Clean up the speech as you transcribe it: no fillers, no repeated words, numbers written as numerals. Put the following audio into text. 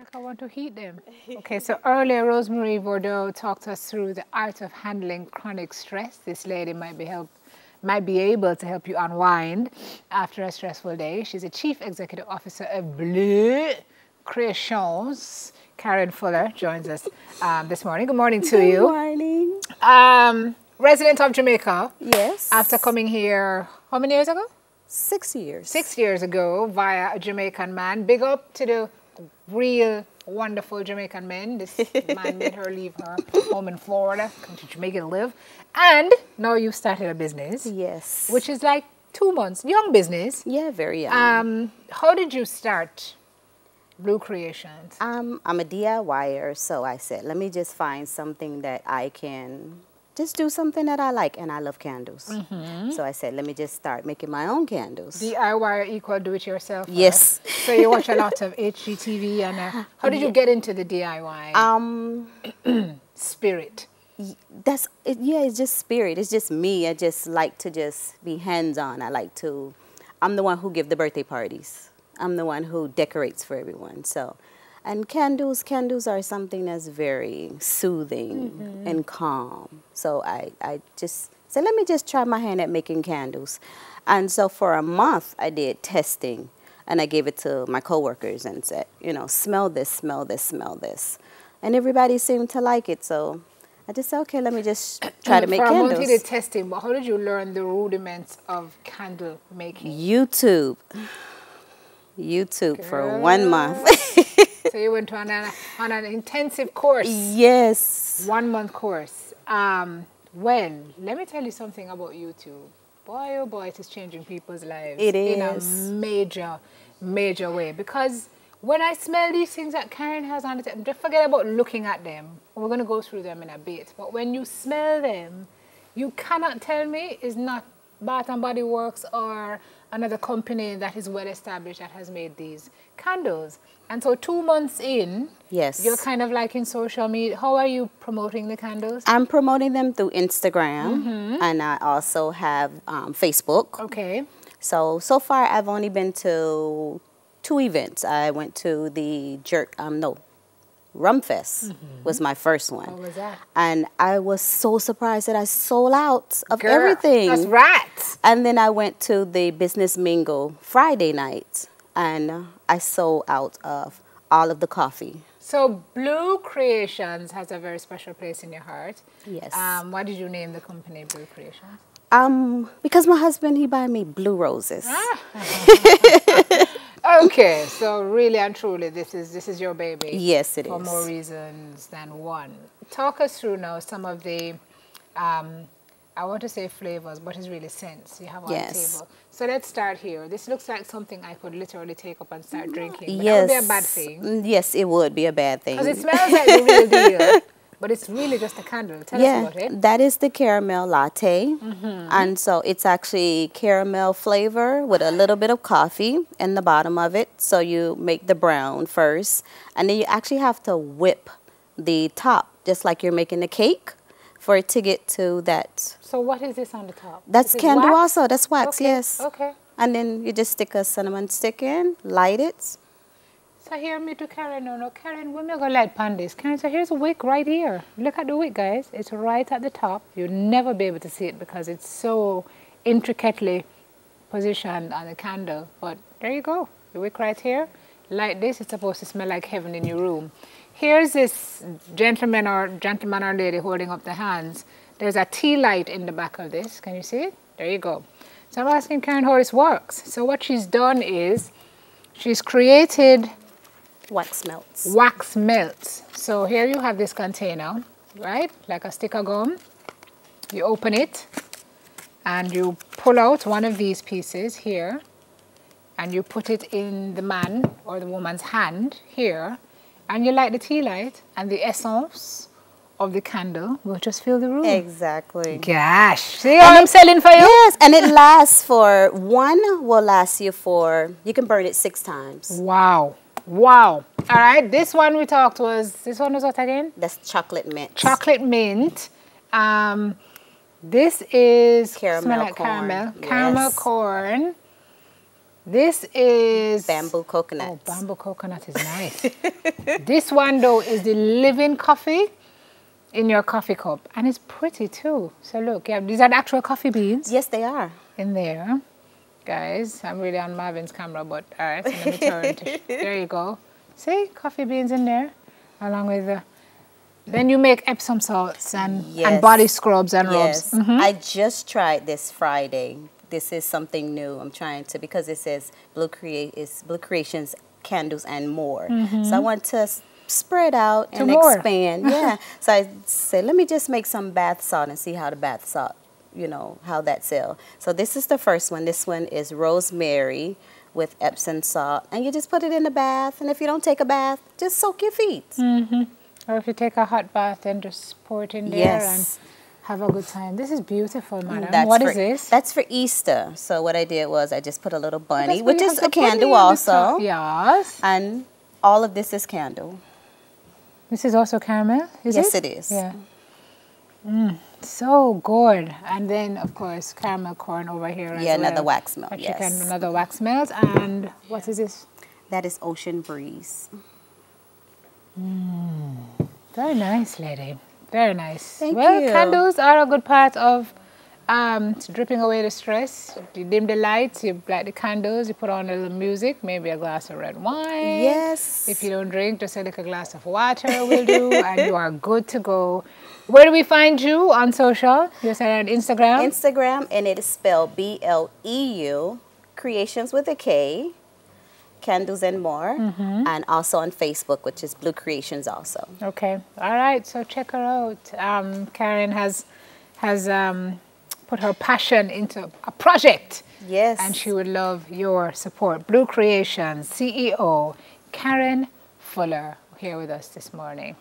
Like I want to heat them. Okay, so earlier Rosemary Bordeaux talked us through the art of handling chronic stress. This lady might be able to help you unwind after a stressful day. She's a Chief Executive Officer of Bleu Creations. Karen Fuller joins us this morning. Good morning to you. Good morning. Resident of Jamaica. Yes. After coming here, how many years ago? 6 years. 6 years ago via a Jamaican man. Big up to the real wonderful Jamaican men. This man made her leave her home in Florida, come to Jamaica to live. And now you've started a business. Yes. Which is like 2 months. Young business. Yeah, very young. How did you start Blue Creations? I'm a DIYer, so I said, let me just find something that I can just do something that I like, and I love candles. So I said, let me just start making my own candles. DIY equal do-it-yourself? Yes. So you watch a lot of HGTV, and how did you get into the DIY spirit? That's it. Yeah, it's just spirit. It's just me. I just like to just be hands-on. I'm the one who give the birthday parties. I'm the one who decorates for everyone. So, and candles are something that's very soothing and calm. So I just said, let me just try my hand at making candles. And so for a month, I did testing. And I gave it to my coworkers and said, you know, smell this, smell this, smell this. And everybody seemed to like it. So I just said, okay, let me just try to make candles. For a month you did testing, but how did you learn the rudiments of candle making? YouTube Girl. For 1 month. So you went on an intensive course. Yes. 1 month course. Well, let me tell you something about YouTube. Boy, oh boy, it is changing people's lives. It in is. a major, major way. Because when I smell these things that Karen has on it, just forget about looking at them. We're going to go through them in a bit. But when you smell them, you cannot tell me it's not Bath and Body Works or another company that is well established that has made these candles. And so 2 months in, yes, you're kind of like in social media. How are you promoting the candles? I'm promoting them through Instagram, and I also have Facebook. Okay. So far I've only been to 2 events. I went to the Rumfest was my first one. How was that? And I was so surprised that I sold out of Girl, everything. that's right. And then I went to the Business Mingle Friday night, and I sold out of all of the coffee. So Blue Creations has a very special place in your heart. Yes. Why did you name the company Blue Creations? Because my husband, he buy me blue roses. Okay, so really and truly, this is your baby. Yes, it is. For more reasons than one. Talk us through now some of the, I want to say flavors, but it's really scents you have on the table. So let's start here. This looks like something I could literally take up and start drinking. But yes. That would be a bad thing. Yes, it would be a bad thing. Because it smells like the real deal. But it's really just a candle. Tell us about it. That is the caramel latte. And so it's actually caramel flavor with a little bit of coffee in the bottom of it. So you make the brown first. And then you actually have to whip the top, just like you're making a cake, for it to get to that. So what is this on the top? That's candle wax? also. That's wax, Okay. yes. Okay. And then you just stick a cinnamon stick in, light it. So here me to Karen, no, Karen, we're going to light pan this. Karen, so here's a wick right here. Look at the wick, guys. It's right at the top. You'll never be able to see it because it's so intricately positioned on the candle. But there you go. The wick right here. Light this. It's supposed to smell like heaven in your room. Here's this gentleman or lady holding up the hands. There's a tea light in the back of this. Can you see it? There you go. So I'm asking Karen how this works. So what she's done is she's created Wax melts. Wax melts. So here you have this container, right? Like a stick of gum. You open it and you pull out one of these pieces here and you put it in the man or the woman's hand here and you light the tea light and the essence of the candle will just fill the room. Exactly. Gosh. See what I'm selling for you? Yes, and it lasts for, will last you for, you can burn it 6 times. Wow. Wow. All right. This one we talked this one was what again? That's chocolate mint. Chocolate mint. This is caramel smell like corn. caramel. Yes. Caramel corn. This is bamboo coconut. Oh, bamboo coconut is nice. This one though is the living coffee in your coffee cup, and it's pretty too. So look, yeah, these are the actual coffee beans. Yes, they are. In there, guys. I'm really on Marvin's camera, but all right. So let me turn to there you go. See, coffee beans in there, along with the. Then you make Epsom salts and body scrubs and rubs. I just tried this Friday. This is something new. I'm trying to, because it says Blue Creations, candles and more. So I want to spread out and expand. Yeah. So I said, let me just make some bath salt and see how the bath salt, you know, how that sells. So this is the first one. This one is rosemary with Epsom salt. And you just put it in the bath. And if you don't take a bath, just soak your feet. Or if you take a hot bath, then just pour it in there and have a good time. This is beautiful, madam. What is this? That's for Easter. So what I did was I just put a little bunny, which is a candle also. Yes. And all of this is candle. This is also caramel, is it? Yes, it is. Yeah. So good. And then, of course, caramel corn over here as well. Yeah, another wax melt, Another wax melt. And what is this? That is Ocean Breeze. Very nice, lady. Very nice. Thank well, you. Candles are a good part of dripping away the stress. You dim the lights, you light the candles, you put on a little music, maybe a glass of red wine. Yes. If you don't drink, just a little glass of water will do, and you are good to go. Where do we find you on social? You said on Instagram? Instagram, and it is spelled BLEU, Creations with a K. Candles and more, and also on Facebook, which is Blue Creations also. Okay, all right, so check her out. Karen has put her passion into a project. Yes. And she would love your support. Blue Creations CEO, Karen Fuller, here with us this morning.